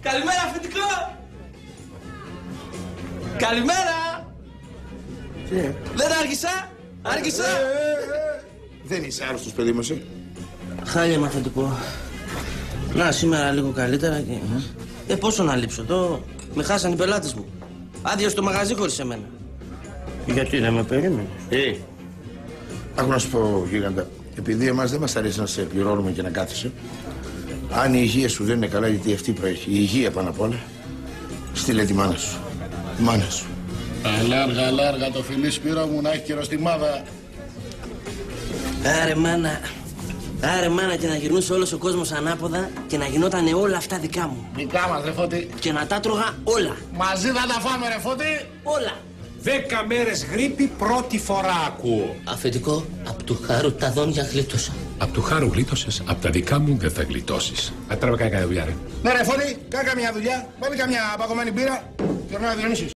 Καλημέρα, αφεντικό! Καλημέρα! Δεν άργησα! Άργησα! Δεν είσαι άρρωστος, παιδί μου, εσύ. Χάλια με αφεντικό. Να, σήμερα λίγο καλύτερα και... πόσο να λείψω, με χάσαν οι πελάτες μου. Άδειο το μαγαζί χωρίς εμένα. Γιατί δεν με περίμενε. Άκου να σου πω, γίγαντα, επειδή εμάς δεν μας αρέσει να σε πληρώνουμε και να κάθεσαι, αν η υγεία σου δεν είναι καλά, γιατί αυτή προέχει, η υγεία πάνω απ' όλα, στείλε τη μάνα σου. Τη μάνα σου. Αλάργα το φιλί Σπύρο μου, να έχει καιροστιμάδα. Άρε μάνα, και να γυρνούσε όλος ο κόσμος ανάποδα και να γινότανε όλα αυτά δικά μου. Δικά μας, ρε Φώτη. Και να τα τρώγα όλα. Μαζί θα τα φάμε, ρε Φώτη. Όλα. 10 μέρες γρίπη πρώτη φορά ακούω. Αφεντικό, απ' του Χάρου τα δόντια γλίτωσα. Απ' του Χάρου γλίτωσες, απ' τα δικά μου δεν θα γλιτώσεις. Ατράβε κάνα δουλειά, ρε. Ναι, ρε Φώτη, κάνα καμιά δουλειά. Βάλει καμιά παγωμένη μπύρα και να διονύσεις.